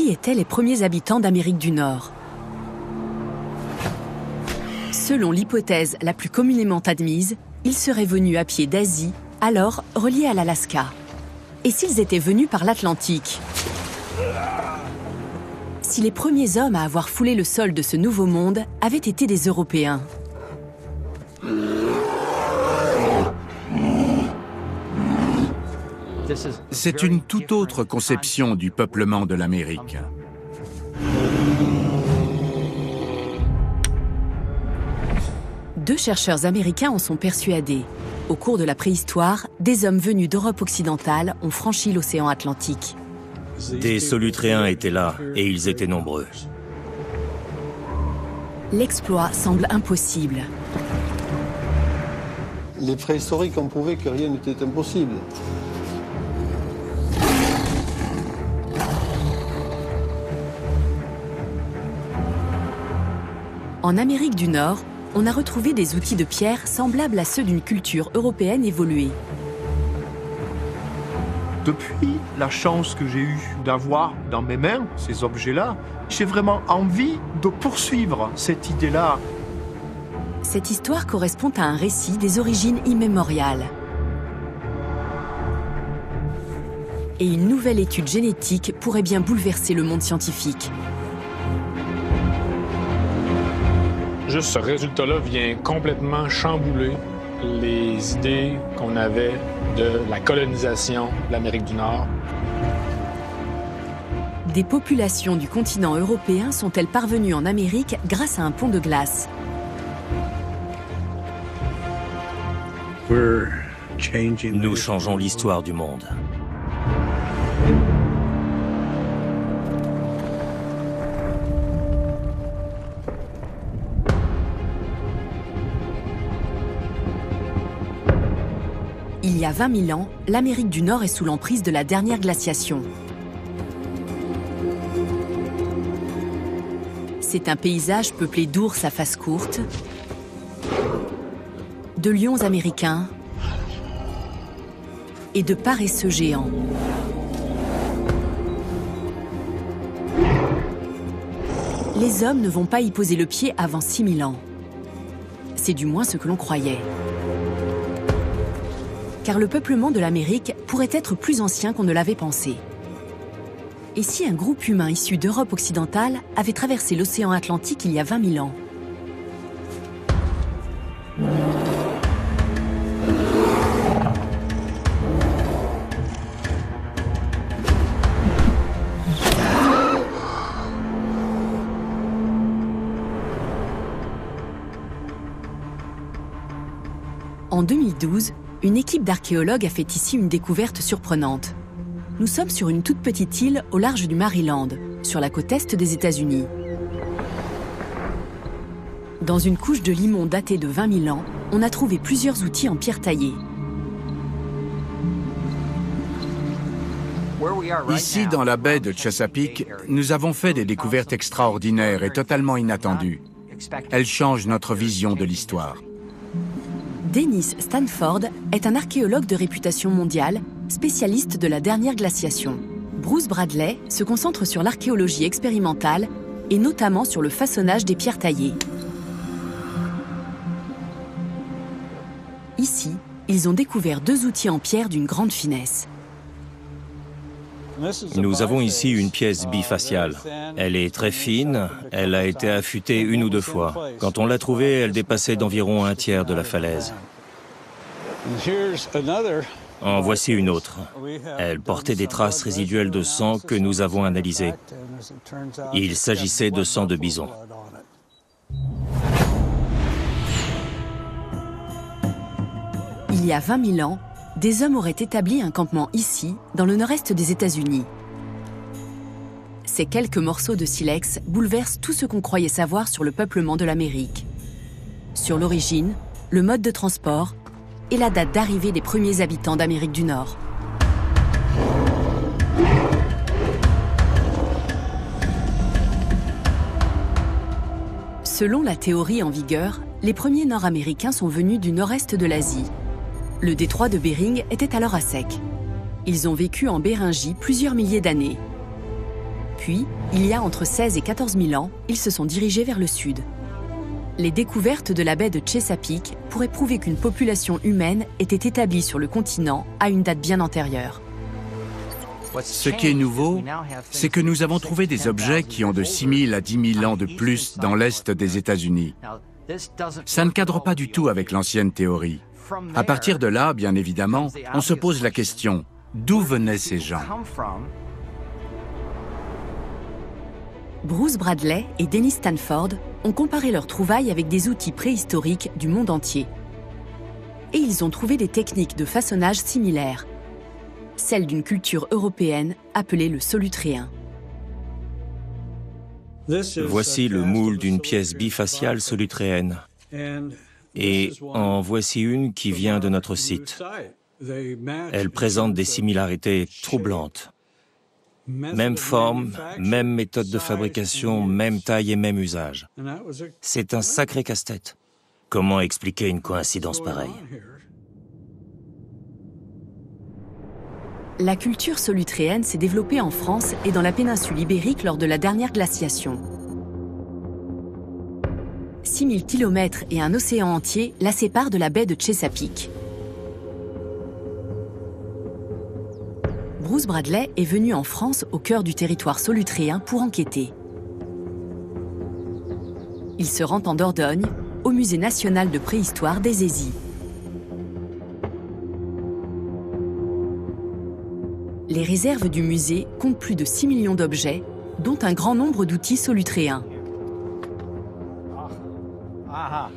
Qui étaient les premiers habitants d'Amérique du Nord? Selon l'hypothèse la plus communément admise, ils seraient venus à pied d'Asie, alors reliée à l'Alaska. Et s'ils étaient venus par l'Atlantique? Si les premiers hommes à avoir foulé le sol de ce nouveau monde avaient été des Européens? C'est une toute autre conception du peuplement de l'Amérique. Deux chercheurs américains en sont persuadés. Au cours de la préhistoire, des hommes venus d'Europe occidentale ont franchi l'océan Atlantique. Des Solutréens étaient là, et ils étaient nombreux. L'exploit semble impossible. Les préhistoriques ont prouvé que rien n'était impossible. En Amérique du Nord, on a retrouvé des outils de pierre semblables à ceux d'une culture européenne évoluée. Depuis la chance que j'ai eue d'avoir dans mes mains ces objets-là, j'ai vraiment envie de poursuivre cette idée-là. Cette histoire correspond à un récit des origines immémoriales. Et une nouvelle étude génétique pourrait bien bouleverser le monde scientifique. Juste ce résultat-là vient complètement chambouler les idées qu'on avait de la colonisation de l'Amérique du Nord. Des populations du continent européen sont-elles parvenues en Amérique grâce à un pont de glace? Nous changeons l'histoire du monde. Il y a 20 000 ans, l'Amérique du Nord est sous l'emprise de la dernière glaciation. C'est un paysage peuplé d'ours à face courte, de lions américains et de paresseux géants. Les hommes ne vont pas y poser le pied avant 6 000 ans. C'est du moins ce que l'on croyait. Car le peuplement de l'Amérique pourrait être plus ancien qu'on ne l'avait pensé. Et si un groupe humain issu d'Europe occidentale avait traversé l'océan Atlantique il y a 20 000 ans? En 2012, une équipe d'archéologues a fait ici une découverte surprenante. Nous sommes sur une toute petite île au large du Maryland, sur la côte est des États-Unis. Dans une couche de limon datée de 20 000 ans, on a trouvé plusieurs outils en pierre taillée. Ici, dans la baie de Chesapeake, nous avons fait des découvertes extraordinaires et totalement inattendues. Elles changent notre vision de l'histoire. Dennis Stanford est un archéologue de réputation mondiale, spécialiste de la dernière glaciation. Bruce Bradley se concentre sur l'archéologie expérimentale et notamment sur le façonnage des pierres taillées. Ici, ils ont découvert deux outils en pierre d'une grande finesse. Nous avons ici une pièce bifaciale. Elle est très fine, elle a été affûtée une ou deux fois. Quand on l'a trouvée, elle dépassait d'environ un tiers de la falaise. En voici une autre. Elle portait des traces résiduelles de sang que nous avons analysées. Il s'agissait de sang de bison. Il y a 20 000 ans, des hommes auraient établi un campement ici, dans le nord-est des États-Unis. Ces quelques morceaux de silex bouleversent tout ce qu'on croyait savoir sur le peuplement de l'Amérique. Sur l'origine, le mode de transport et la date d'arrivée des premiers habitants d'Amérique du Nord. Selon la théorie en vigueur, les premiers Nord-Américains sont venus du nord-est de l'Asie. Le détroit de Bering était alors à sec. Ils ont vécu en Béringie plusieurs milliers d'années. Puis, il y a entre 16 et 14 000 ans, ils se sont dirigés vers le sud. Les découvertes de la baie de Chesapeake pourraient prouver qu'une population humaine était établie sur le continent à une date bien antérieure. Ce qui est nouveau, c'est que nous avons trouvé des objets qui ont de 6 000 à 10 000 ans de plus dans l'est des États-Unis. Ça ne cadre pas du tout avec l'ancienne théorie. À partir de là, bien évidemment, on se pose la question, d'où venaient ces gens ? Bruce Bradley et Dennis Stanford ont comparé leurs trouvailles avec des outils préhistoriques du monde entier. Et ils ont trouvé des techniques de façonnage similaires, celles d'une culture européenne appelée le solutréen. Voici le moule d'une pièce bifaciale solutréenne. Et en voici une qui vient de notre site. Elle présente des similarités troublantes. Même forme, même méthode de fabrication, même taille et même usage. C'est un sacré casse-tête. Comment expliquer une coïncidence pareille? La culture solutréenne s'est développée en France et dans la péninsule ibérique lors de la dernière glaciation. 6 000 km et un océan entier la séparent de la baie de Chesapeake. Bruce Bradley est venu en France au cœur du territoire solutréen pour enquêter. Il se rend en Dordogne, au Musée national de préhistoire des Hésies. Les réserves du musée comptent plus de 6 millions d'objets, dont un grand nombre d'outils solutréens.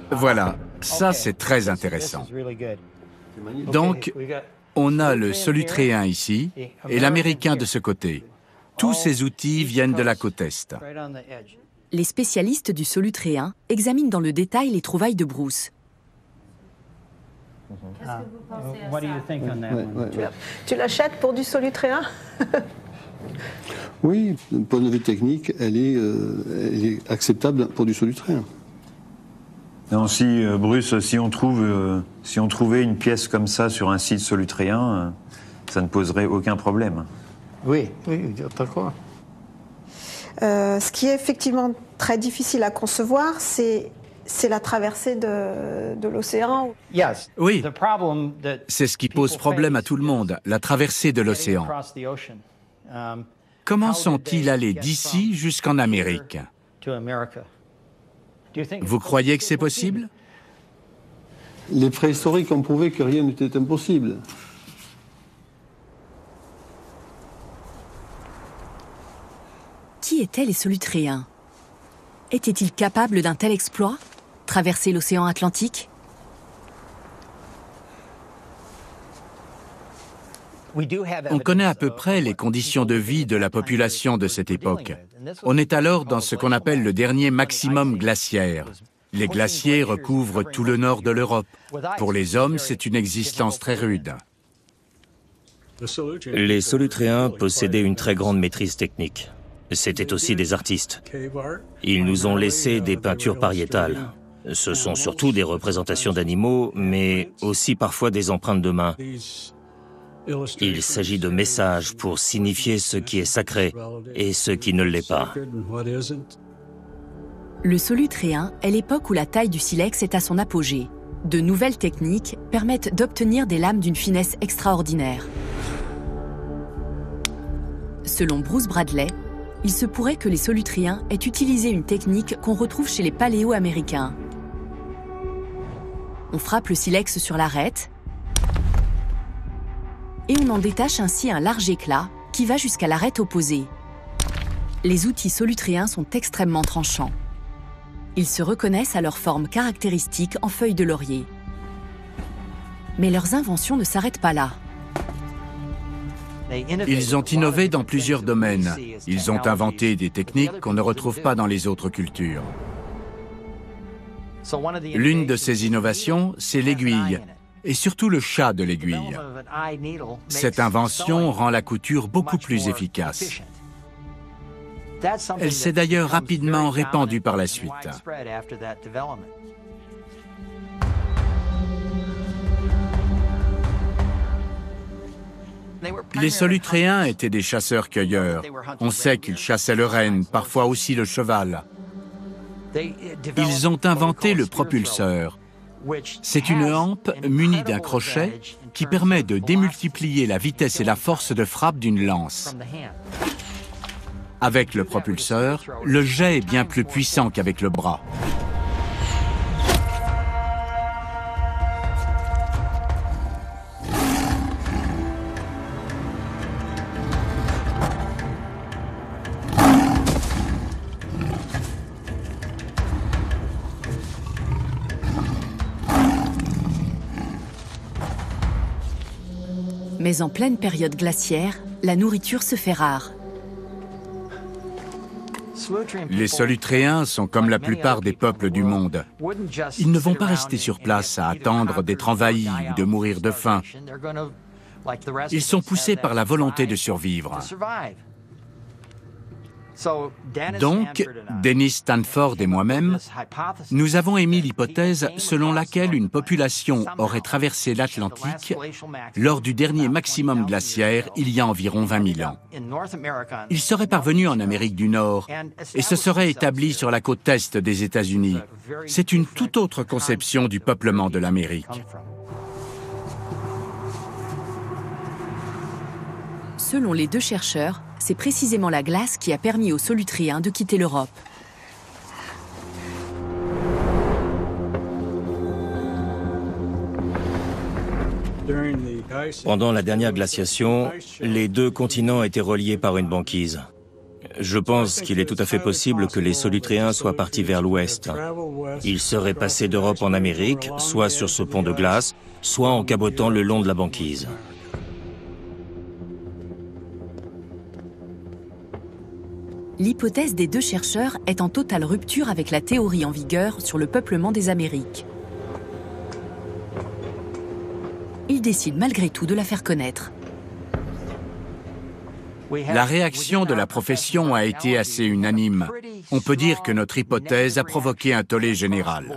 Voilà, ça c'est très intéressant. Donc, on a le solutréen ici et l'américain de ce côté. Tous ces outils viennent de la côte Est. Les spécialistes du solutréen examinent dans le détail les trouvailles de Bruce. Qu'est-ce que vous pensez à ça? Tu l'achètes pour du solutréen? Oui, d'un point de vue technique, elle est acceptable pour du solutréen. Non, Bruce, si on trouvait une pièce comme ça sur un site solutréen, ça ne poserait aucun problème. Oui, d'accord. Ce qui est effectivement très difficile à concevoir, c'est la traversée de l'océan. Oui, c'est ce qui pose problème à tout le monde, la traversée de l'océan. Comment sont-ils allés d'ici jusqu'en Amérique? Vous croyez que c'est possible? Les préhistoriques ont prouvé que rien n'était impossible. Qui étaient les solutréens? Étaient-ils capables d'un tel exploit? Traverser l'océan Atlantique? On connaît à peu près les conditions de vie de la population de cette époque. On est alors dans ce qu'on appelle le dernier maximum glaciaire. Les glaciers recouvrent tout le nord de l'Europe. Pour les hommes, c'est une existence très rude. Les solutréens possédaient une très grande maîtrise technique. C'étaient aussi des artistes. Ils nous ont laissé des peintures pariétales. Ce sont surtout des représentations d'animaux, mais aussi parfois des empreintes de mains. Il s'agit de messages pour signifier ce qui est sacré et ce qui ne l'est pas. Le solutréen est l'époque où la taille du silex est à son apogée. De nouvelles techniques permettent d'obtenir des lames d'une finesse extraordinaire. Selon Bruce Bradley, il se pourrait que les solutréens aient utilisé une technique qu'on retrouve chez les paléo-américains. On frappe le silex sur l'arête et on en détache ainsi un large éclat qui va jusqu'à l'arête opposée. Les outils solutréens sont extrêmement tranchants. Ils se reconnaissent à leur forme caractéristique en feuilles de laurier. Mais leurs inventions ne s'arrêtent pas là. Ils ont innové dans plusieurs domaines. Ils ont inventé des techniques qu'on ne retrouve pas dans les autres cultures. L'une de ces innovations, c'est l'aiguille, et surtout le chat de l'aiguille. Cette invention rend la couture beaucoup plus efficace. Elle s'est d'ailleurs rapidement répandue par la suite. Les Solutréens étaient des chasseurs-cueilleurs. On sait qu'ils chassaient le renne, parfois aussi le cheval. Ils ont inventé le propulseur. C'est une hampe munie d'un crochet qui permet de démultiplier la vitesse et la force de frappe d'une lance. Avec le propulseur, le jet est bien plus puissant qu'avec le bras. Mais en pleine période glaciaire, la nourriture se fait rare. Les Solutréens sont comme la plupart des peuples du monde. Ils ne vont pas rester sur place à attendre d'être envahis ou de mourir de faim. Ils sont poussés par la volonté de survivre. Donc, Dennis Stanford et moi-même, nous avons émis l'hypothèse selon laquelle une population aurait traversé l'Atlantique lors du dernier maximum glaciaire il y a environ 20 000 ans. Ils seraient parvenus en Amérique du Nord et se seraient établis sur la côte est des États-Unis. C'est une toute autre conception du peuplement de l'Amérique. Selon les deux chercheurs, c'est précisément la glace qui a permis aux Solutréens de quitter l'Europe. Pendant la dernière glaciation, les deux continents étaient reliés par une banquise. Je pense qu'il est tout à fait possible que les Solutréens soient partis vers l'ouest. Ils seraient passés d'Europe en Amérique, soit sur ce pont de glace, soit en cabotant le long de la banquise. L'hypothèse des deux chercheurs est en totale rupture avec la théorie en vigueur sur le peuplement des Amériques. Ils décident malgré tout de la faire connaître. La réaction de la profession a été assez unanime. On peut dire que notre hypothèse a provoqué un tollé général.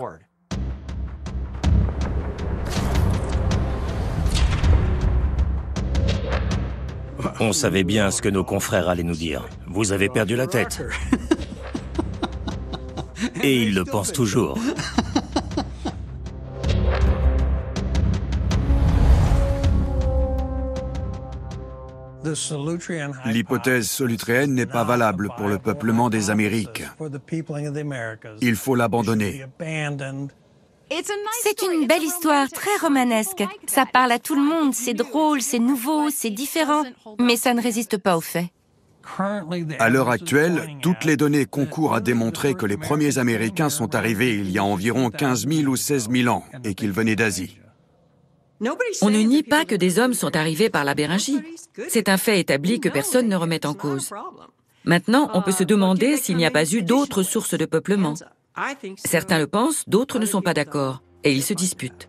On savait bien ce que nos confrères allaient nous dire. Vous avez perdu la tête. Et ils le pensent toujours. L'hypothèse solutréenne n'est pas valable pour le peuplement des Amériques. Il faut l'abandonner. C'est une belle histoire, très romanesque. Ça parle à tout le monde, c'est drôle, c'est nouveau, c'est différent, mais ça ne résiste pas aux faits. À l'heure actuelle, toutes les données concourent à démontrer que les premiers Américains sont arrivés il y a environ 15 000 ou 16 000 ans et qu'ils venaient d'Asie. On ne nie pas que des hommes sont arrivés par la Béringie. C'est un fait établi que personne ne remet en cause. Maintenant, on peut se demander s'il n'y a pas eu d'autres sources de peuplement. Certains le pensent, d'autres ne sont pas d'accord, et ils se disputent.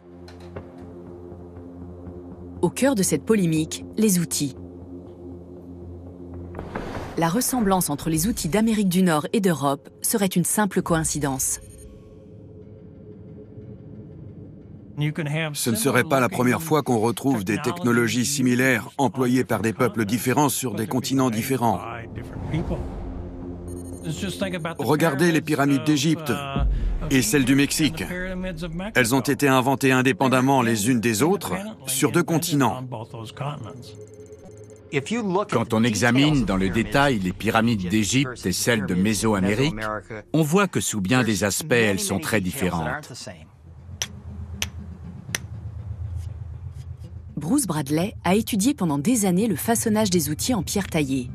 Au cœur de cette polémique, les outils. La ressemblance entre les outils d'Amérique du Nord et d'Europe serait une simple coïncidence. Ce ne serait pas la première fois qu'on retrouve des technologies similaires employées par des peuples différents sur des continents différents. Regardez les pyramides d'Égypte et celles du Mexique. Elles ont été inventées indépendamment les unes des autres sur deux continents. Quand on examine dans le détail les pyramides d'Égypte et celles de Mésoamérique, on voit que sous bien des aspects, elles sont très différentes. Bruce Bradley a étudié pendant des années le façonnage des outils en pierre taillée.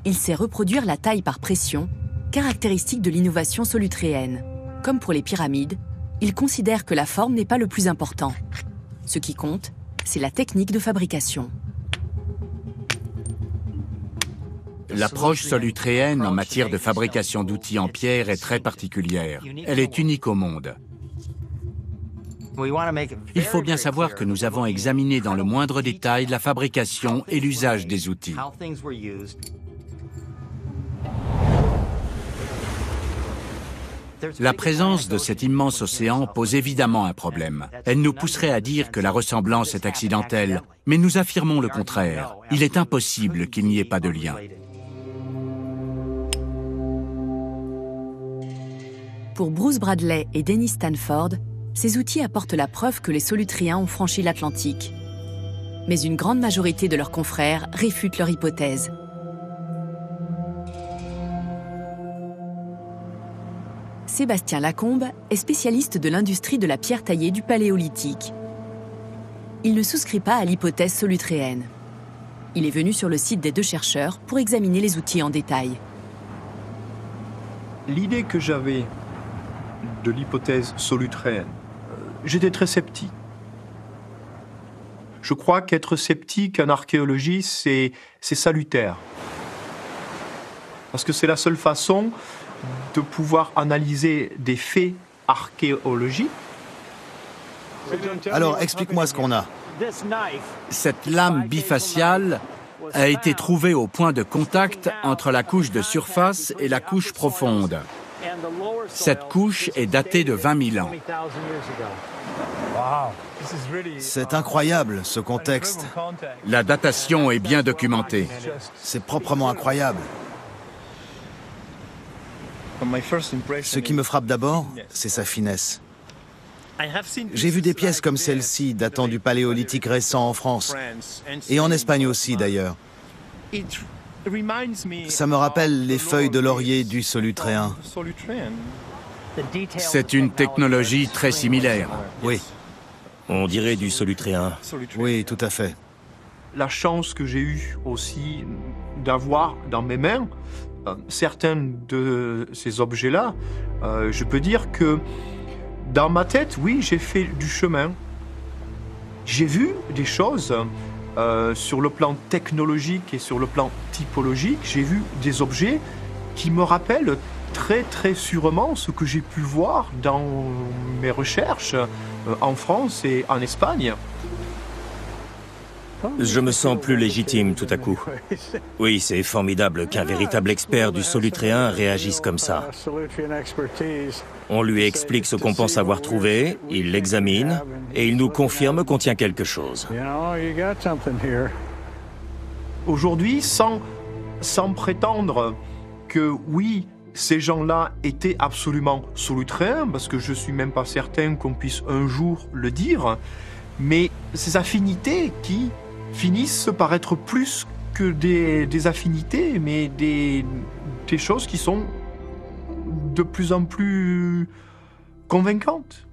Il sait reproduire la taille par pression, caractéristique de l'innovation solutréenne. Comme pour les pyramides, il considère que la forme n'est pas le plus important. Ce qui compte, c'est la technique de fabrication. L'approche solutréenne en matière de fabrication d'outils en pierre est très particulière. Elle est unique au monde. Il faut bien savoir que nous avons examiné dans le moindre détail la fabrication et l'usage des outils. La présence de cet immense océan pose évidemment un problème. Elle nous pousserait à dire que la ressemblance est accidentelle, mais nous affirmons le contraire. Il est impossible qu'il n'y ait pas de lien. Pour Bruce Bradley et Dennis Stanford, ces outils apportent la preuve que les Solutréens ont franchi l'Atlantique. Mais une grande majorité de leurs confrères réfutent leur hypothèse. Sébastien Lacombe est spécialiste de l'industrie de la pierre taillée du Paléolithique. Il ne souscrit pas à l'hypothèse solutréenne. Il est venu sur le site des deux chercheurs pour examiner les outils en détail. L'idée que j'avais de l'hypothèse solutréenne, j'étais très sceptique. Je crois qu'être sceptique en archéologie, c'est salutaire. Parce que c'est la seule façon de pouvoir analyser des faits archéologiques. Alors, explique-moi ce qu'on a. Cette lame bifaciale a été trouvée au point de contact entre la couche de surface et la couche profonde. Cette couche est datée de 20 000 ans. C'est incroyable, ce contexte. La datation est bien documentée. C'est proprement incroyable. Ce qui me frappe d'abord, c'est sa finesse. J'ai vu des pièces comme celle-ci datant du Paléolithique récent en France, et en Espagne aussi d'ailleurs. Ça me rappelle les feuilles de laurier du Solutréen. C'est une technologie très similaire. Oui. On dirait du Solutréen. Oui, tout à fait. La chance que j'ai eue aussi d'avoir dans mes mains certains de ces objets-là, je peux dire que dans ma tête, oui, j'ai fait du chemin. J'ai vu des choses sur le plan technologique et sur le plan typologique. J'ai vu des objets qui me rappellent très très sûrement ce que j'ai pu voir dans mes recherches en France et en Espagne. Je me sens plus légitime tout à coup. Oui, c'est formidable qu'un véritable expert du Solutréen réagisse comme ça. On lui explique ce qu'on pense avoir trouvé, il l'examine et il nous confirme qu'on tient quelque chose. Aujourd'hui, sans prétendre que oui, ces gens-là étaient absolument solutréens, parce que je ne suis même pas certain qu'on puisse un jour le dire, mais ces affinités qui finissent par être plus que des affinités, mais des choses qui sont de plus en plus convaincantes.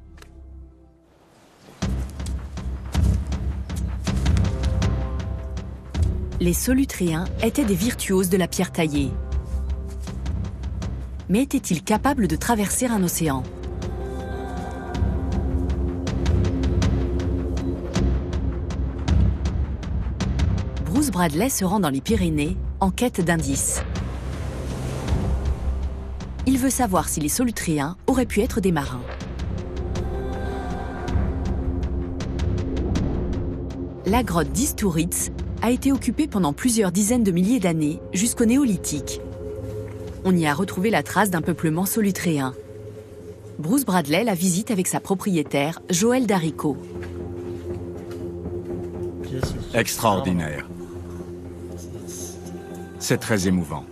Les Solutréens étaient des virtuoses de la pierre taillée. Mais étaient-ils capables de traverser un océan ? Bruce Bradley se rend dans les Pyrénées en quête d'indices. Il veut savoir si les Solutréens auraient pu être des marins. La grotte d'Istúriz a été occupée pendant plusieurs dizaines de milliers d'années jusqu'au Néolithique. On y a retrouvé la trace d'un peuplement solutréen. Bruce Bradley la visite avec sa propriétaire, Joël Darico. Extraordinaire. C'est très émouvant.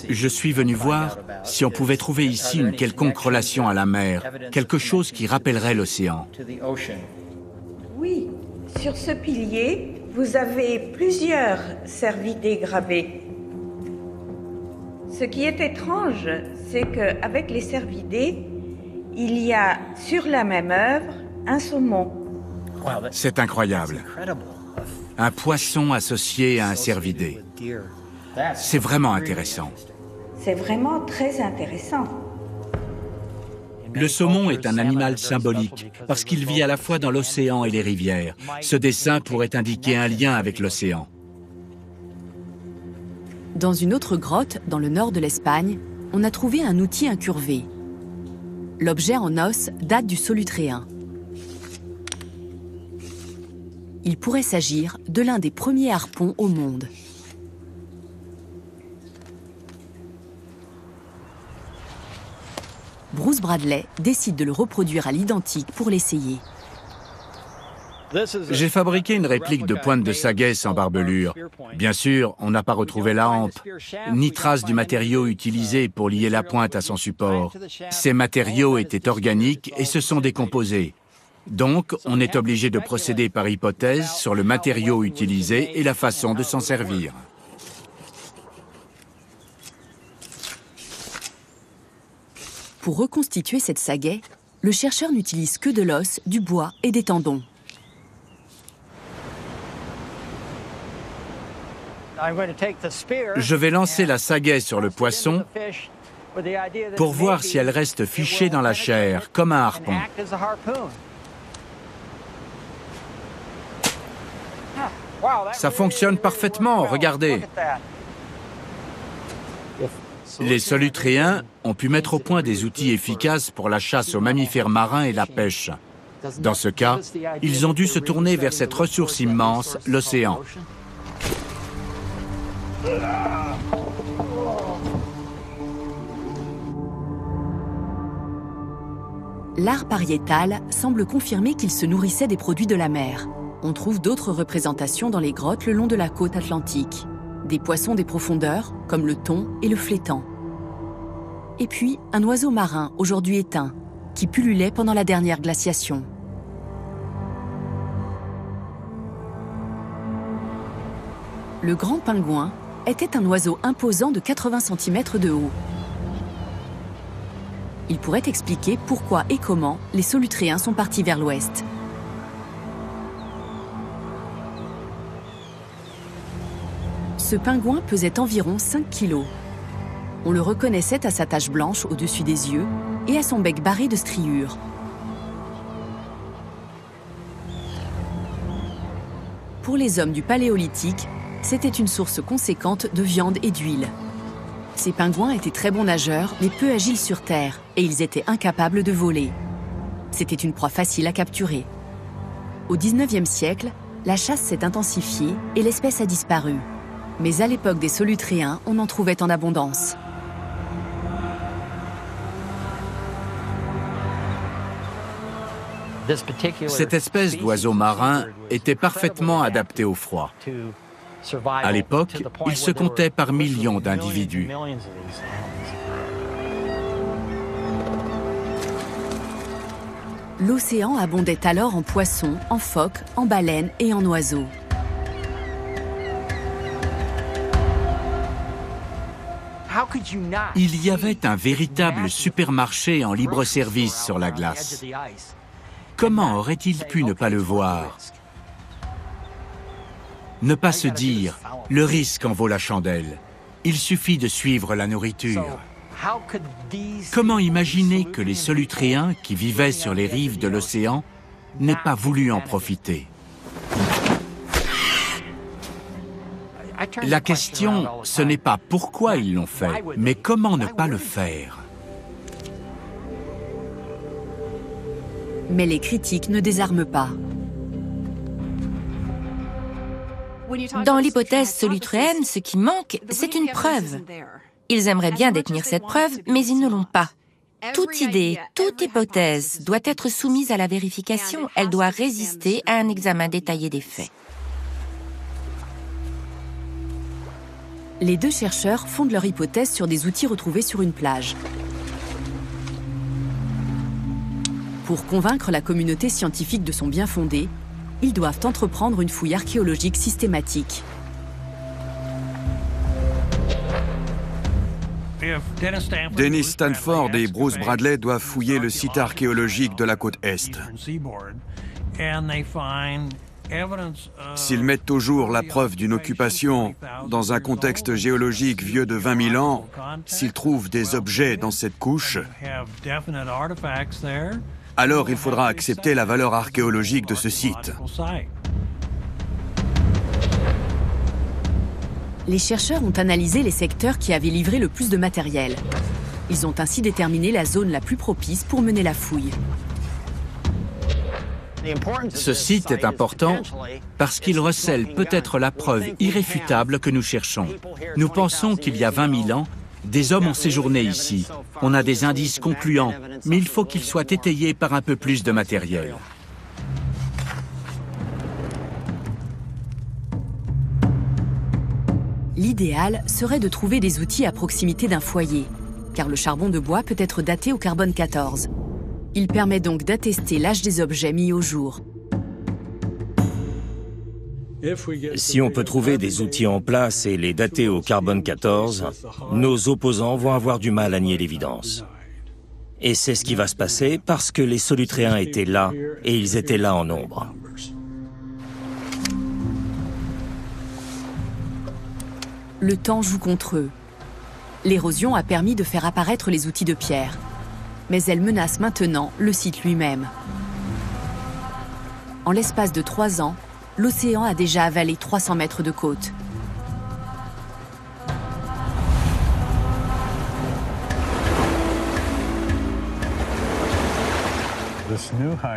Je suis venu voir si on pouvait trouver ici une quelconque relation à la mer, quelque chose qui rappellerait l'océan. Oui, sur ce pilier, vous avez plusieurs cervidés gravés. Ce qui est étrange, c'est qu'avec les cervidés, il y a sur la même œuvre un saumon. C'est incroyable. Un poisson associé à un cervidé. C'est vraiment intéressant. C'est vraiment très intéressant. Le saumon est un animal symbolique parce qu'il vit à la fois dans l'océan et les rivières. Ce dessin pourrait indiquer un lien avec l'océan. Dans une autre grotte, dans le nord de l'Espagne, on a trouvé un outil incurvé. L'objet en os date du Solutréen. Il pourrait s'agir de l'un des premiers harpons au monde. Bruce Bradley décide de le reproduire à l'identique pour l'essayer. J'ai fabriqué une réplique de pointe de Saguet sans barbelure. Bien sûr, on n'a pas retrouvé la hampe, ni trace du matériau utilisé pour lier la pointe à son support. Ces matériaux étaient organiques et se sont décomposés. Donc, on est obligé de procéder par hypothèse sur le matériau utilisé et la façon de s'en servir. Pour reconstituer cette Saguet, le chercheur n'utilise que de l'os, du bois et des tendons. Je vais lancer la Saguet sur le poisson pour voir si elle reste fichée dans la chair, comme un harpon. Ça fonctionne parfaitement, regardez. Les solutréens ont pu mettre au point des outils efficaces pour la chasse aux mammifères marins et la pêche. Dans ce cas, ils ont dû se tourner vers cette ressource immense, l'océan. L'art pariétal semble confirmer qu'il se nourrissait des produits de la mer. On trouve d'autres représentations dans les grottes le long de la côte atlantique. Des poissons des profondeurs, comme le thon et le flétan. Et puis, un oiseau marin, aujourd'hui éteint, qui pullulait pendant la dernière glaciation. Le grand pingouin était un oiseau imposant de 80 cm de haut. Il pourrait expliquer pourquoi et comment les solutréens sont partis vers l'ouest. Ce pingouin pesait environ 5 kg. On le reconnaissait à sa tache blanche au-dessus des yeux et à son bec barré de striures. Pour les hommes du Paléolithique, c'était une source conséquente de viande et d'huile. Ces pingouins étaient très bons nageurs, mais peu agiles sur terre, et ils étaient incapables de voler. C'était une proie facile à capturer. Au XIXe siècle, la chasse s'est intensifiée et l'espèce a disparu. Mais à l'époque des solutréens, on en trouvait en abondance. Cette espèce d'oiseau marin était parfaitement adaptée au froid. À l'époque, il se comptait par millions d'individus. L'océan abondait alors en poissons, en phoques, en baleines et en oiseaux. Il y avait un véritable supermarché en libre-service sur la glace. Comment aurait-il pu ne pas le voir? Ne pas se dire, le risque en vaut la chandelle. Il suffit de suivre la nourriture. Comment imaginer que les solutréens qui vivaient sur les rives de l'océan n'aient pas voulu en profiter? La question, ce n'est pas pourquoi ils l'ont fait, mais comment ne pas le faire? Mais les critiques ne désarment pas. Dans l'hypothèse solutréenne, ce qui manque, c'est une preuve. Ils aimeraient bien détenir cette preuve, mais ils ne l'ont pas. Toute idée, toute hypothèse doit être soumise à la vérification. Elle doit résister à un examen détaillé des faits. Les deux chercheurs fondent leur hypothèse sur des outils retrouvés sur une plage. Pour convaincre la communauté scientifique de son bien-fondé, ils doivent entreprendre une fouille archéologique systématique. Dennis Stanford et Bruce Bradley doivent fouiller le site archéologique de la côte Est. S'ils mettent au jour la preuve d'une occupation dans un contexte géologique vieux de 20 000 ans, s'ils trouvent des objets dans cette couche, alors il faudra accepter la valeur archéologique de ce site. Les chercheurs ont analysé les secteurs qui avaient livré le plus de matériel. Ils ont ainsi déterminé la zone la plus propice pour mener la fouille. Ce site est important parce qu'il recèle peut-être la preuve irréfutable que nous cherchons. Nous pensons qu'il y a 20 000 ans, Des hommes ont séjourné ici. On a des indices concluants, mais il faut qu'ils soient étayés par un peu plus de matériel. L'idéal serait de trouver des outils à proximité d'un foyer, car le charbon de bois peut être daté au carbone 14. Il permet donc d'attester l'âge des objets mis au jour. Si on peut trouver des outils en place et les dater au carbone 14, nos opposants vont avoir du mal à nier l'évidence. Et c'est ce qui va se passer parce que les Solutréens étaient là et ils étaient là en nombre. Le temps joue contre eux. L'érosion a permis de faire apparaître les outils de pierre, mais elle menace maintenant le site lui-même. En l'espace de 3 ans, l'océan a déjà avalé 300 mètres de côte.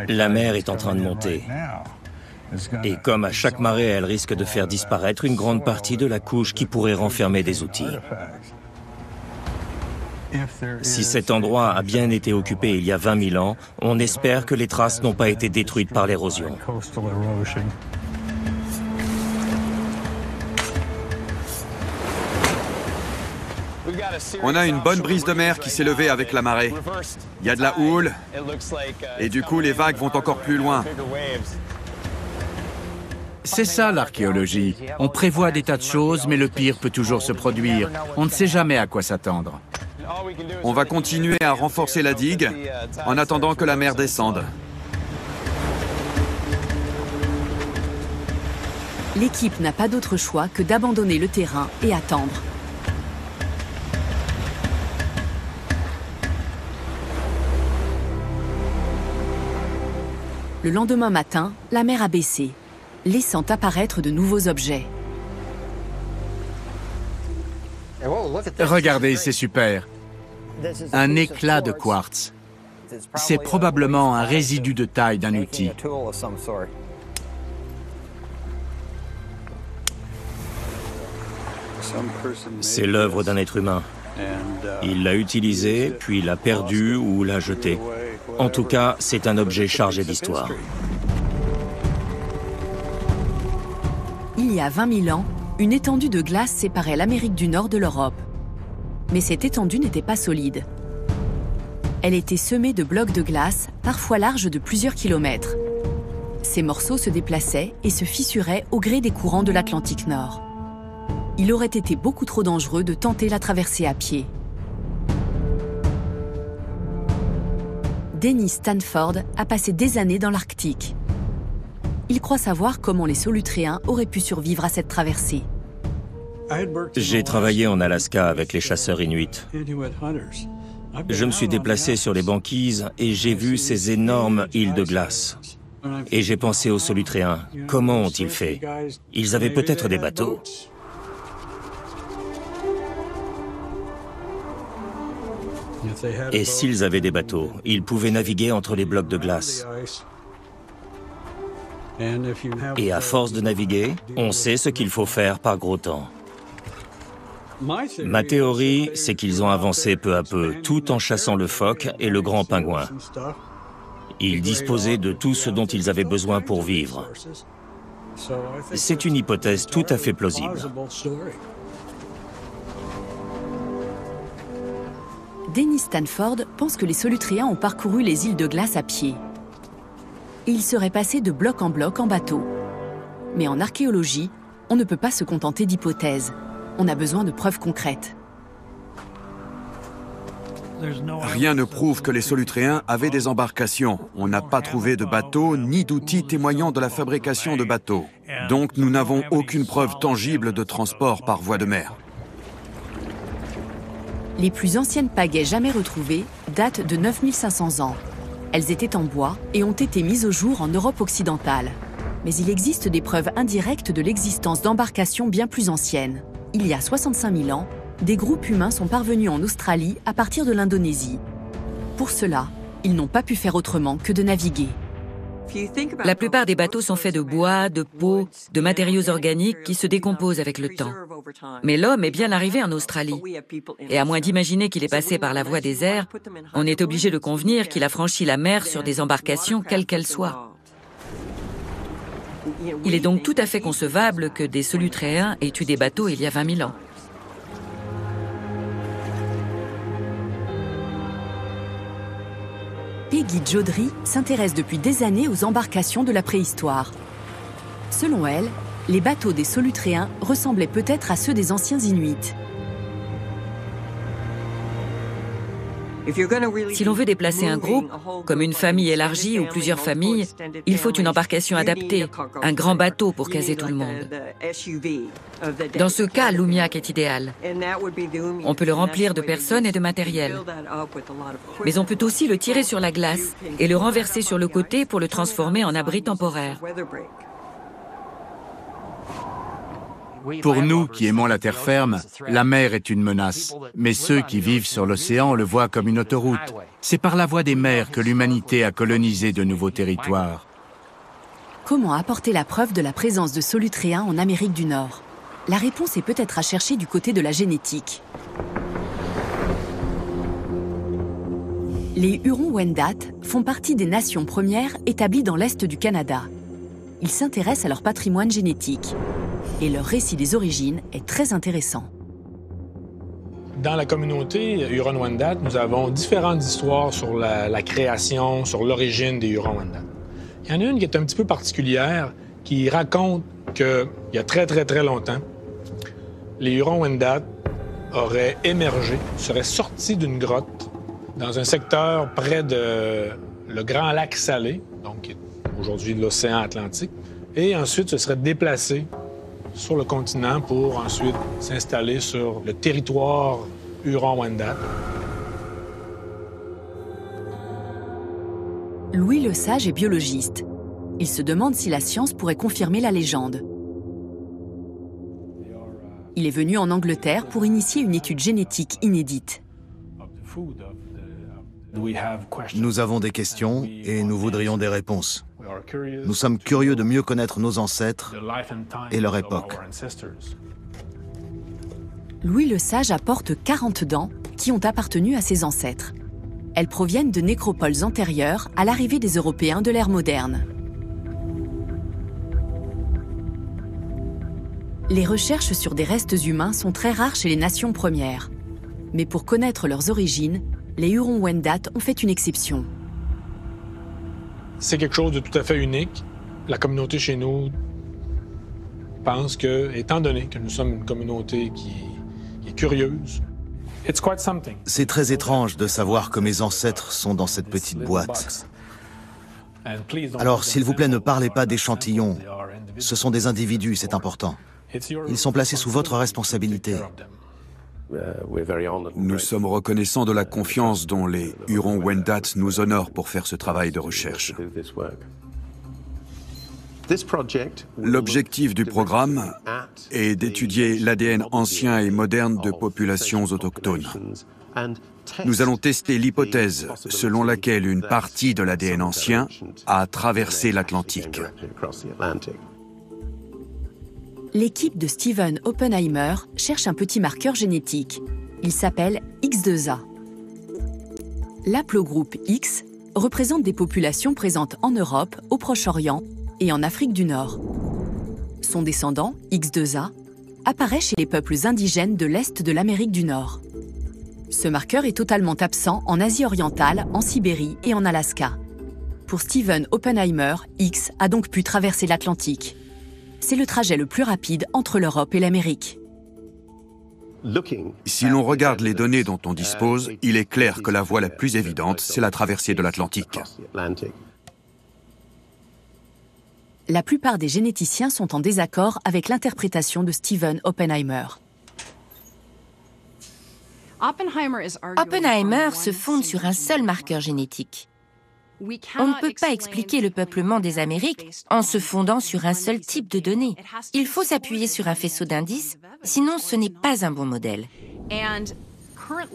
La mer est en train de monter. Et comme à chaque marée, elle risque de faire disparaître une grande partie de la couche qui pourrait renfermer des outils. Si cet endroit a bien été occupé il y a 20 000 ans, on espère que les traces n'ont pas été détruites par l'érosion. On a une bonne brise de mer qui s'est levée avec la marée. Il y a de la houle, et du coup les vagues vont encore plus loin. C'est ça l'archéologie. On prévoit des tas de choses, mais le pire peut toujours se produire. On ne sait jamais à quoi s'attendre. On va continuer à renforcer la digue en attendant que la mer descende. L'équipe n'a pas d'autre choix que d'abandonner le terrain et attendre. Le lendemain matin, la mer a baissé, laissant apparaître de nouveaux objets. Regardez, c'est super. Un éclat de quartz. C'est probablement un résidu de taille d'un outil. C'est l'œuvre d'un être humain. Il l'a utilisé, puis l'a perdu ou l'a jeté. En tout cas, c'est un objet chargé d'histoire. Il y a 20 000 ans, une étendue de glace séparait l'Amérique du Nord de l'Europe. Mais cette étendue n'était pas solide. Elle était semée de blocs de glace, parfois larges de plusieurs kilomètres. Ces morceaux se déplaçaient et se fissuraient au gré des courants de l'Atlantique Nord. Il aurait été beaucoup trop dangereux de tenter la traversée à pied. Dennis Stanford a passé des années dans l'Arctique. Il croit savoir comment les Solutréens auraient pu survivre à cette traversée. J'ai travaillé en Alaska avec les chasseurs inuits. Je me suis déplacé sur les banquises et j'ai vu ces énormes îles de glace. Et j'ai pensé aux Solutréens. Comment ont-ils fait? Ils avaient peut-être des bateaux. Et s'ils avaient des bateaux, ils pouvaient naviguer entre les blocs de glace. Et à force de naviguer, on sait ce qu'il faut faire par gros temps. Ma théorie, c'est qu'ils ont avancé peu à peu, tout en chassant le phoque et le grand pingouin. Ils disposaient de tout ce dont ils avaient besoin pour vivre. C'est une hypothèse tout à fait plausible. Dennis Stanford pense que les Solutréens ont parcouru les îles de glace à pied. Et ils seraient passés de bloc en bloc en bateau. Mais en archéologie, on ne peut pas se contenter d'hypothèses. On a besoin de preuves concrètes. Rien ne prouve que les Solutréens avaient des embarcations. On n'a pas trouvé de bateaux ni d'outils témoignant de la fabrication de bateaux. Donc nous n'avons aucune preuve tangible de transport par voie de mer. Les plus anciennes pagaies jamais retrouvées datent de 9500 ans. Elles étaient en bois et ont été mises au jour en Europe occidentale. Mais il existe des preuves indirectes de l'existence d'embarcations bien plus anciennes. Il y a 65 000 ans, des groupes humains sont parvenus en Australie à partir de l'Indonésie. Pour cela, ils n'ont pas pu faire autrement que de naviguer. La plupart des bateaux sont faits de bois, de peau, de matériaux organiques qui se décomposent avec le temps. Mais l'homme est bien arrivé en Australie. Et à moins d'imaginer qu'il est passé par la voie des airs, on est obligé de convenir qu'il a franchi la mer sur des embarcations quelles qu'elles soient. Il est donc tout à fait concevable que des solutréens aient eu des bateaux il y a 20 000 ans. Peggy Jodrey s'intéresse depuis des années aux embarcations de la préhistoire. Selon elle, les bateaux des solutréens ressemblaient peut-être à ceux des anciens Inuits. Si l'on veut déplacer un groupe, comme une famille élargie ou plusieurs familles, il faut une embarcation adaptée, un grand bateau pour caser tout le monde. Dans ce cas, l'Umiak est idéal. On peut le remplir de personnes et de matériel. Mais on peut aussi le tirer sur la glace et le renverser sur le côté pour le transformer en abri temporaire. Pour nous qui aimons la terre ferme, la mer est une menace. Mais ceux qui vivent sur l'océan le voient comme une autoroute. C'est par la voie des mers que l'humanité a colonisé de nouveaux territoires. Comment apporter la preuve de la présence de solutréens en Amérique du Nord? La réponse est peut-être à chercher du côté de la génétique. Les Hurons-Wendat font partie des nations premières établies dans l'Est du Canada. Ils s'intéressent à leur patrimoine génétique. Et leur récit des origines est très intéressant. Dans la communauté Huron-Wendat, nous avons différentes histoires sur la création, sur l'origine des Huron-Wendat. Il y en a une qui est un petit peu particulière, qui raconte qu'il y a très, très, très longtemps, les Huron-Wendat auraient émergé, seraient sortis d'une grotte dans un secteur près de le Grand Lac Salé, donc aujourd'hui l'océan Atlantique, et ensuite se seraient déplacés sur le continent pour ensuite s'installer sur le territoire Huron-Wendat. Louis Lesage est biologiste. Il se demande si la science pourrait confirmer la légende. Il est venu en Angleterre pour initier une étude génétique inédite. Nous avons des questions et nous voudrions des réponses. Nous sommes curieux de mieux connaître nos ancêtres et leur époque. Louis Lesage apporte 40 dents qui ont appartenu à ses ancêtres. Elles proviennent de nécropoles antérieures à l'arrivée des Européens de l'ère moderne. Les recherches sur des restes humains sont très rares chez les nations premières. Mais pour connaître leurs origines, les Hurons-Wendat ont fait une exception. C'est quelque chose de tout à fait unique. La communauté chez nous pense que, étant donné que nous sommes une communauté qui est curieuse, c'est très étrange de savoir que mes ancêtres sont dans cette petite boîte. Alors, s'il vous plaît, ne parlez pas d'échantillons. Ce sont des individus, c'est important. Ils sont placés sous votre responsabilité. Nous sommes reconnaissants de la confiance dont les Hurons-Wendat nous honorent pour faire ce travail de recherche. L'objectif du programme est d'étudier l'ADN ancien et moderne de populations autochtones. Nous allons tester l'hypothèse selon laquelle une partie de l'ADN ancien a traversé l'Atlantique. L'équipe de Stephen Oppenheimer cherche un petit marqueur génétique. Il s'appelle X2A. L'aplogroupe X représente des populations présentes en Europe, au Proche-Orient et en Afrique du Nord. Son descendant, X2A, apparaît chez les peuples indigènes de l'Est de l'Amérique du Nord. Ce marqueur est totalement absent en Asie orientale, en Sibérie et en Alaska. Pour Stephen Oppenheimer, X a donc pu traverser l'Atlantique. C'est le trajet le plus rapide entre l'Europe et l'Amérique. Si l'on regarde les données dont on dispose, il est clair que la voie la plus évidente, c'est la traversée de l'Atlantique. La plupart des généticiens sont en désaccord avec l'interprétation de Stephen Oppenheimer. Oppenheimer se fonde sur un seul marqueur génétique. On ne peut pas expliquer le peuplement des Amériques en se fondant sur un seul type de données. Il faut s'appuyer sur un faisceau d'indices, sinon ce n'est pas un bon modèle.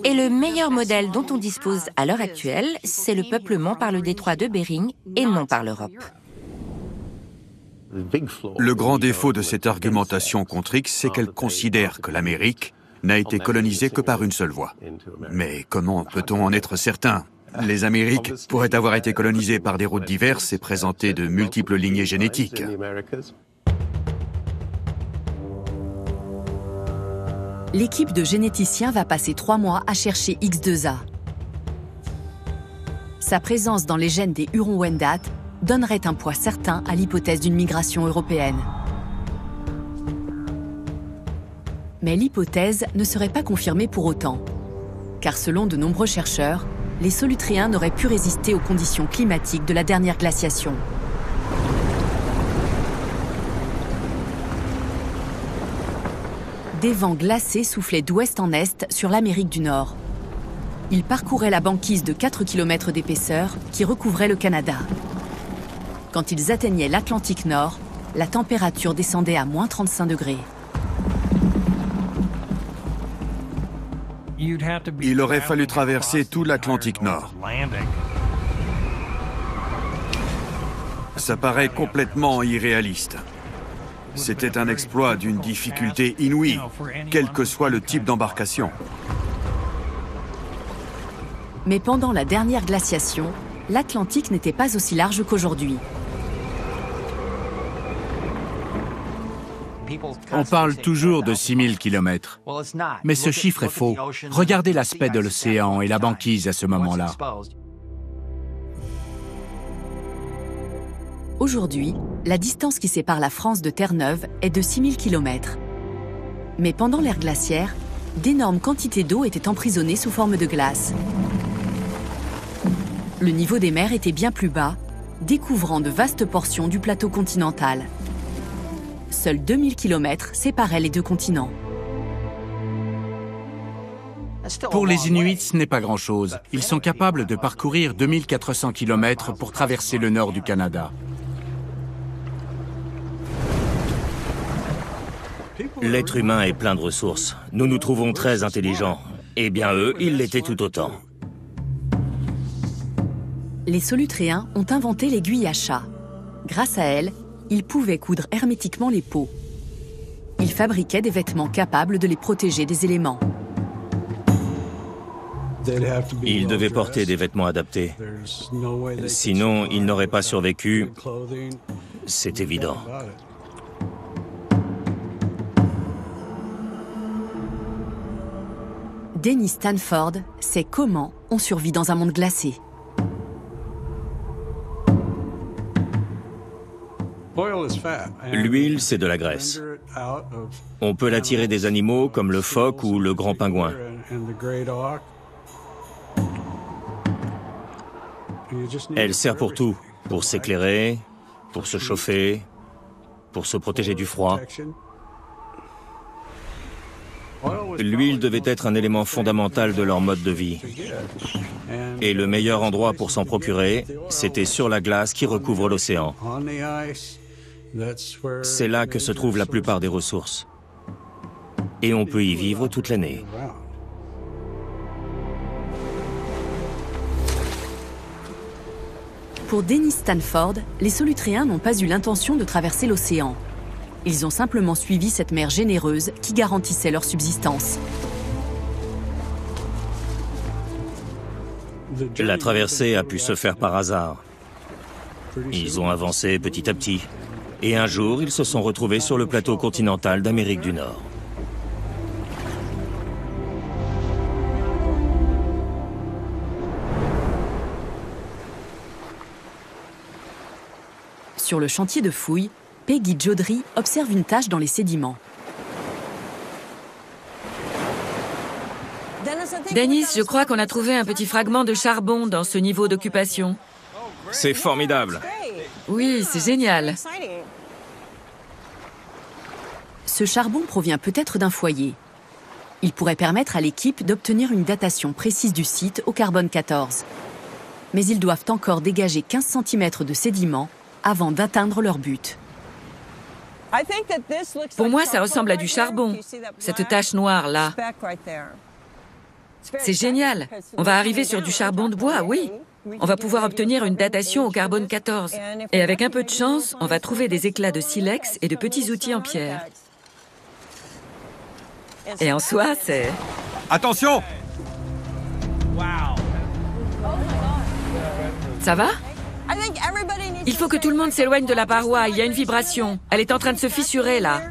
Et le meilleur modèle dont on dispose à l'heure actuelle, c'est le peuplement par le détroit de Bering et non par l'Europe. Le grand défaut de cette argumentation contre X, c'est qu'elle considère que l'Amérique n'a été colonisée que par une seule voie. Mais comment peut-on en être certain ? Les Amériques pourraient avoir été colonisées par des routes diverses et présenter de multiples lignées génétiques. L'équipe de généticiens va passer 3 mois à chercher X2A. Sa présence dans les gènes des Hurons-Wendat donnerait un poids certain à l'hypothèse d'une migration européenne. Mais l'hypothèse ne serait pas confirmée pour autant, car selon de nombreux chercheurs, les solutréens n'auraient pu résister aux conditions climatiques de la dernière glaciation. Des vents glacés soufflaient d'ouest en est sur l'Amérique du Nord. Ils parcouraient la banquise de 4 km d'épaisseur qui recouvrait le Canada. Quand ils atteignaient l'Atlantique Nord, la température descendait à moins 35 degrés. Il aurait fallu traverser tout l'Atlantique Nord. Ça paraît complètement irréaliste. C'était un exploit d'une difficulté inouïe, quel que soit le type d'embarcation. Mais pendant la dernière glaciation, l'Atlantique n'était pas aussi large qu'aujourd'hui. On parle toujours de 6000 km. Mais ce chiffre est faux. Regardez l'aspect de l'océan et la banquise à ce moment-là. Aujourd'hui, la distance qui sépare la France de Terre-Neuve est de 6000 km. Mais pendant l'ère glaciaire, d'énormes quantités d'eau étaient emprisonnées sous forme de glace. Le niveau des mers était bien plus bas, découvrant de vastes portions du plateau continental. Seuls 2000 km séparaient les deux continents. Pour les Inuits, ce n'est pas grand-chose. Ils sont capables de parcourir 2400 km pour traverser le nord du Canada. L'être humain est plein de ressources. Nous nous trouvons très intelligents. Eh bien eux, ils l'étaient tout autant. Les solutréens ont inventé l'aiguille à chat. Grâce à elle, ils pouvaient coudre hermétiquement les peaux. Ils fabriquaient des vêtements capables de les protéger des éléments. Ils devaient porter des vêtements adaptés. Sinon, ils n'auraient pas survécu. C'est évident. Dennis Stanford sait comment on survit dans un monde glacé. L'huile, c'est de la graisse. On peut la tirer des animaux comme le phoque ou le grand pingouin. Elle sert pour tout, pour s'éclairer, pour se chauffer, pour se protéger du froid. L'huile devait être un élément fondamental de leur mode de vie. Et le meilleur endroit pour s'en procurer, c'était sur la glace qui recouvre l'océan. C'est là que se trouve la plupart des ressources. Et on peut y vivre toute l'année. Pour Dennis Stanford, les solutréens n'ont pas eu l'intention de traverser l'océan. Ils ont simplement suivi cette mer généreuse qui garantissait leur subsistance. La traversée a pu se faire par hasard. Ils ont avancé petit à petit. Et un jour, ils se sont retrouvés sur le plateau continental d'Amérique du Nord. Sur le chantier de fouilles, Peggy Jodry observe une tache dans les sédiments. Dennis, je crois qu'on a trouvé un petit fragment de charbon dans ce niveau d'occupation. C'est formidable. Oui, c'est génial. Ce charbon provient peut-être d'un foyer. Il pourrait permettre à l'équipe d'obtenir une datation précise du site au carbone 14. Mais ils doivent encore dégager 15 cm de sédiments avant d'atteindre leur but. Pour moi, ça ressemble à du charbon, cette tache noire là. C'est génial. On va arriver sur du charbon de bois, oui. On va pouvoir obtenir une datation au carbone 14. Et avec un peu de chance, on va trouver des éclats de silex et de petits outils en pierre. Et en soi, c'est... Attention! Ça va? Il faut que tout le monde s'éloigne de la paroi. Il y a une vibration. Elle est en train de se fissurer, là.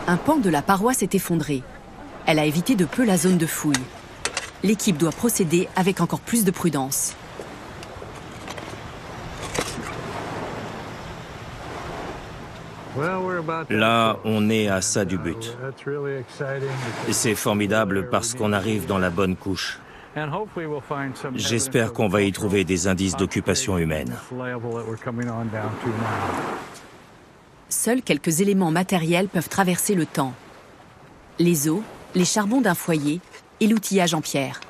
Un pan de la paroi s'est effondré. Elle a évité de peu la zone de fouille. L'équipe doit procéder avec encore plus de prudence. Là, on est à ça du but. Et c'est formidable parce qu'on arrive dans la bonne couche. J'espère qu'on va y trouver des indices d'occupation humaine. Seuls quelques éléments matériels peuvent traverser le temps. Les os, les charbons d'un foyer et l'outillage en pierre.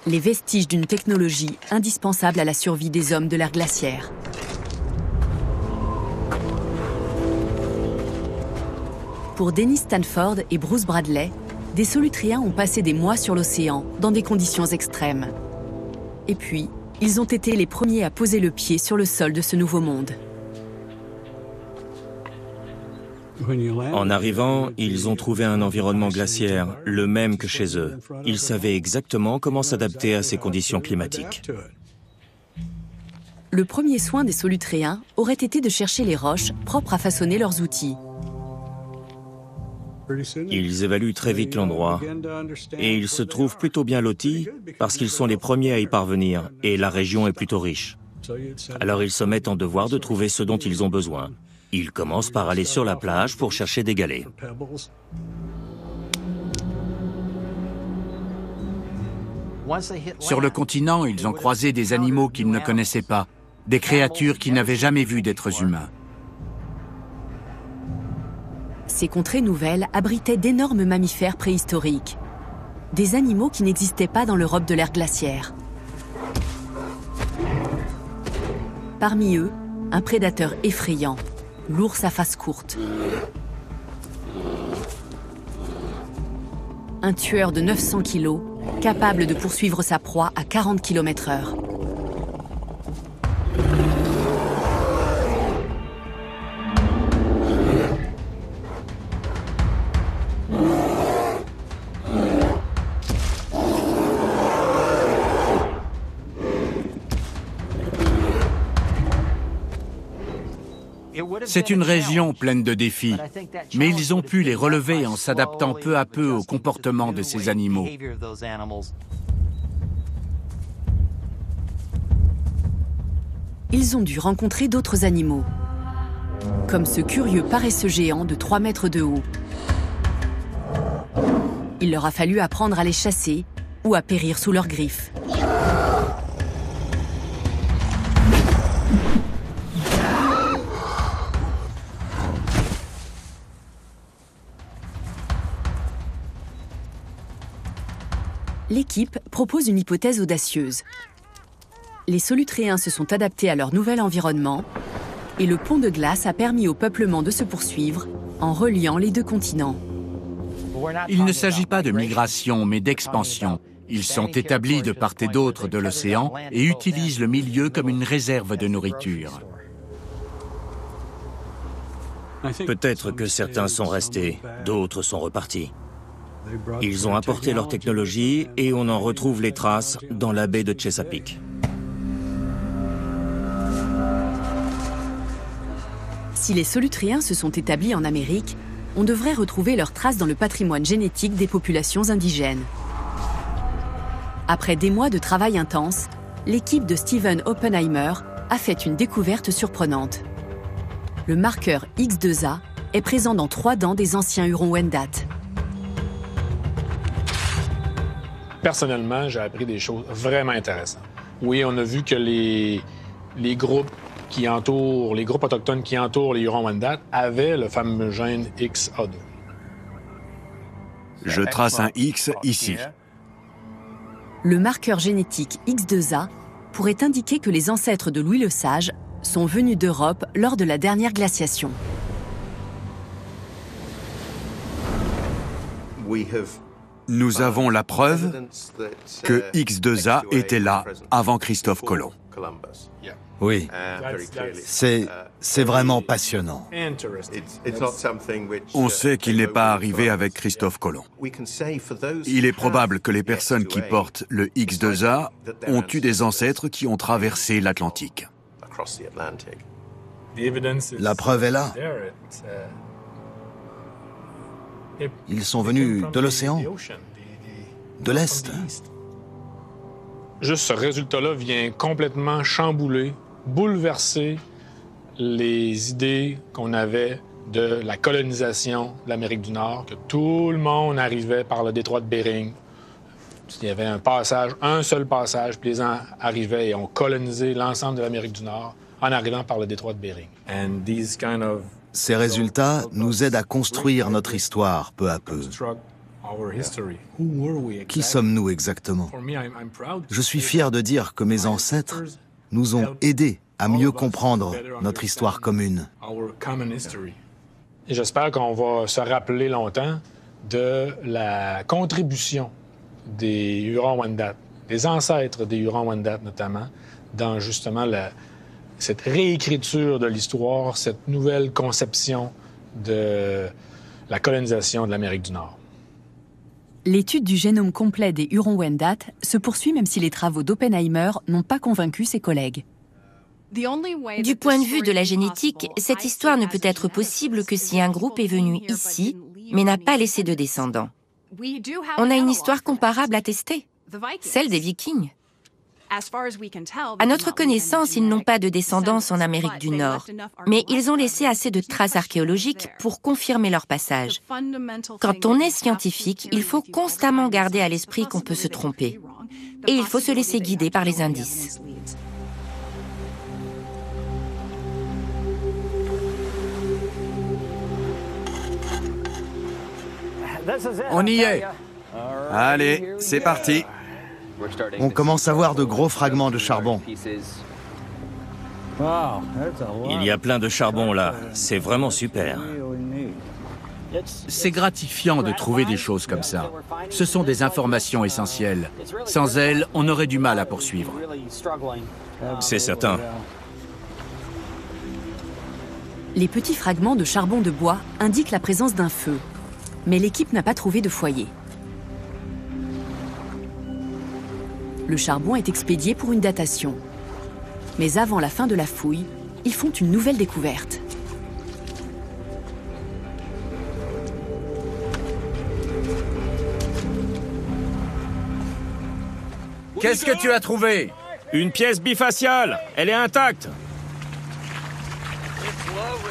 Les vestiges d'une technologie indispensable à la survie des hommes de l'ère glaciaire. Pour Dennis Stanford et Bruce Bradley, des solutréens ont passé des mois sur l'océan, dans des conditions extrêmes. Et puis, ils ont été les premiers à poser le pied sur le sol de ce nouveau monde. En arrivant, ils ont trouvé un environnement glaciaire, le même que chez eux. Ils savaient exactement comment s'adapter à ces conditions climatiques. Le premier soin des solutréens aurait été de chercher les roches propres à façonner leurs outils. Ils évaluent très vite l'endroit et ils se trouvent plutôt bien lotis parce qu'ils sont les premiers à y parvenir et la région est plutôt riche. Alors ils se mettent en devoir de trouver ce dont ils ont besoin. Ils commencent par aller sur la plage pour chercher des galets. Sur le continent, ils ont croisé des animaux qu'ils ne connaissaient pas, des créatures qu'ils n'avaient jamais vues d'êtres humains. Ces contrées nouvelles abritaient d'énormes mammifères préhistoriques, des animaux qui n'existaient pas dans l'Europe de l'ère glaciaire. Parmi eux, un prédateur effrayant, l'ours à face courte. Un tueur de 900 kilos, capable de poursuivre sa proie à 40 km/h. C'est une région pleine de défis, mais ils ont pu les relever en s'adaptant peu à peu au comportement de ces animaux. Ils ont dû rencontrer d'autres animaux, comme ce curieux paresseux géant de 3 mètres de haut. Il leur a fallu apprendre à les chasser ou à périr sous leurs griffes. L'équipe propose une hypothèse audacieuse. Les solutréens se sont adaptés à leur nouvel environnement et le pont de glace a permis au peuplement de se poursuivre en reliant les deux continents. Il ne s'agit pas de migration, mais d'expansion. Ils sont établis de part et d'autre de l'océan et utilisent le milieu comme une réserve de nourriture. Peut-être que certains sont restés, d'autres sont repartis. Ils ont apporté leur technologie et on en retrouve les traces dans la baie de Chesapeake. Si les solutréens se sont établis en Amérique, on devrait retrouver leurs traces dans le patrimoine génétique des populations indigènes. Après des mois de travail intense, l'équipe de Stephen Oppenheimer a fait une découverte surprenante. Le marqueur X2A est présent dans 3 dents des anciens Hurons-Wendat. Personnellement, j'ai appris des choses vraiment intéressantes. Oui, on a vu que les groupes autochtones qui entourent les Hurons-Wendat avaient le fameux gène XA2. Je trace un X ici. Le marqueur génétique X2A pourrait indiquer que les ancêtres de Louis le Sage sont venus d'Europe lors de la dernière glaciation. Nous avons la preuve que X2A était là avant Christophe Colomb. Oui, c'est vraiment passionnant. On sait qu'il n'est pas arrivé avec Christophe Colomb. Il est probable que les personnes qui portent le X2A ont eu des ancêtres qui ont traversé l'Atlantique. La preuve est là. Ils sont venus de l'océan, de l'Est. Juste ce résultat-là vient complètement chambouler, bouleverser les idées qu'on avait de la colonisation de l'Amérique du Nord, que tout le monde arrivait par le détroit de Bering. Il y avait un seul passage, puis les gens arrivaient et ont colonisé l'ensemble de l'Amérique du Nord en arrivant par le détroit de Bering. Ces résultats nous aident à construire notre histoire peu à peu. Qui sommes-nous exactement? Je suis fier de dire que mes ancêtres nous ont aidés à mieux comprendre notre histoire commune. Et j'espère qu'on va se rappeler longtemps de la contribution des Hurons-Wendat, des ancêtres des Hurons-Wendat notamment, dans justement cette réécriture de l'histoire, cette nouvelle conception de la colonisation de l'Amérique du Nord. L'étude du génome complet des Hurons-Wendat se poursuit même si les travaux d'Oppenheimer n'ont pas convaincu ses collègues. Du point de vue de la génétique, cette histoire ne peut être possible que si un groupe est venu ici, mais n'a pas laissé de descendants. On a une histoire comparable à tester, celle des Vikings. À notre connaissance, ils n'ont pas de descendance en Amérique du Nord, mais ils ont laissé assez de traces archéologiques pour confirmer leur passage. Quand on est scientifique, il faut constamment garder à l'esprit qu'on peut se tromper. Et il faut se laisser guider par les indices. On y est. Allez, c'est parti. On commence à voir de gros fragments de charbon. Il y a plein de charbon là, c'est vraiment super. C'est gratifiant de trouver des choses comme ça. Ce sont des informations essentielles. Sans elles, on aurait du mal à poursuivre. C'est certain. Les petits fragments de charbon de bois indiquent la présence d'un feu. Mais l'équipe n'a pas trouvé de foyer. Le charbon est expédié pour une datation. Mais avant la fin de la fouille, ils font une nouvelle découverte. Qu'est-ce que tu as trouvé? Une pièce bifaciale, elle est intacte.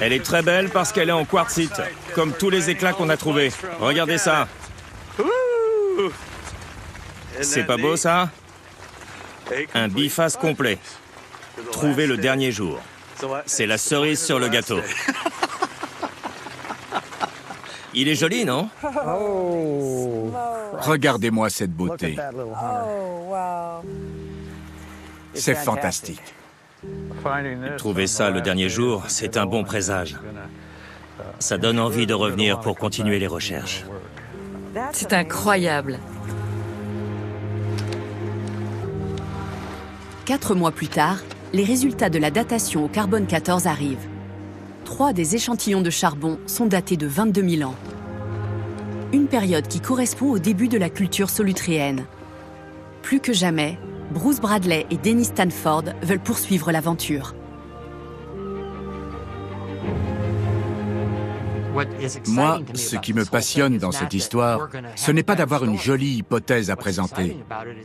Elle est très belle parce qu'elle est en quartzite, comme tous les éclats qu'on a trouvés. Regardez ça. C'est pas beau, ça? Un biface complet. Trouvé le dernier jour. C'est la cerise sur le gâteau. Il est joli, non? Regardez-moi cette beauté. C'est fantastique. Trouver ça le dernier jour, c'est un bon présage. Ça donne envie de revenir pour continuer les recherches. C'est incroyable. 4 mois plus tard, les résultats de la datation au carbone 14 arrivent. 3 des échantillons de charbon sont datés de 22 000 ans. Une période qui correspond au début de la culture solutréenne. Plus que jamais, Bruce Bradley et Dennis Stanford veulent poursuivre l'aventure. Moi, ce qui me passionne dans cette histoire, ce n'est pas d'avoir une jolie hypothèse à présenter.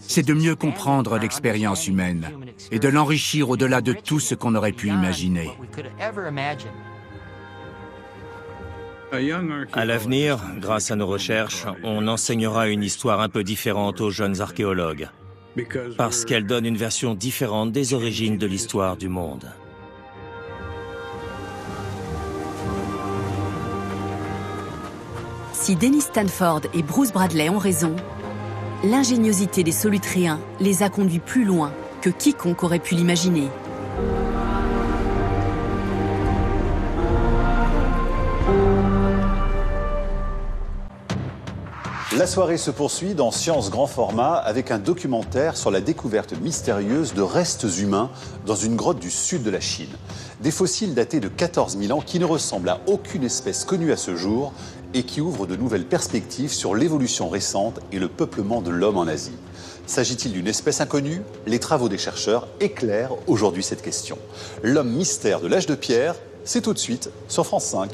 C'est de mieux comprendre l'expérience humaine et de l'enrichir au-delà de tout ce qu'on aurait pu imaginer. À l'avenir, grâce à nos recherches, on enseignera une histoire un peu différente aux jeunes archéologues, parce qu'elle donne une version différente des origines de l'histoire du monde. Si Dennis Stanford et Bruce Bradley ont raison, l'ingéniosité des Solutréens les a conduits plus loin que quiconque aurait pu l'imaginer. La soirée se poursuit dans Science Grand Format avec un documentaire sur la découverte mystérieuse de restes humains dans une grotte du sud de la Chine. Des fossiles datés de 14 000 ans qui ne ressemblent à aucune espèce connue à ce jour et qui ouvrent de nouvelles perspectives sur l'évolution récente et le peuplement de l'homme en Asie. S'agit-il d'une espèce inconnue? Les travaux des chercheurs éclairent aujourd'hui cette question. L'homme mystère de l'âge de pierre, c'est tout de suite sur France 5.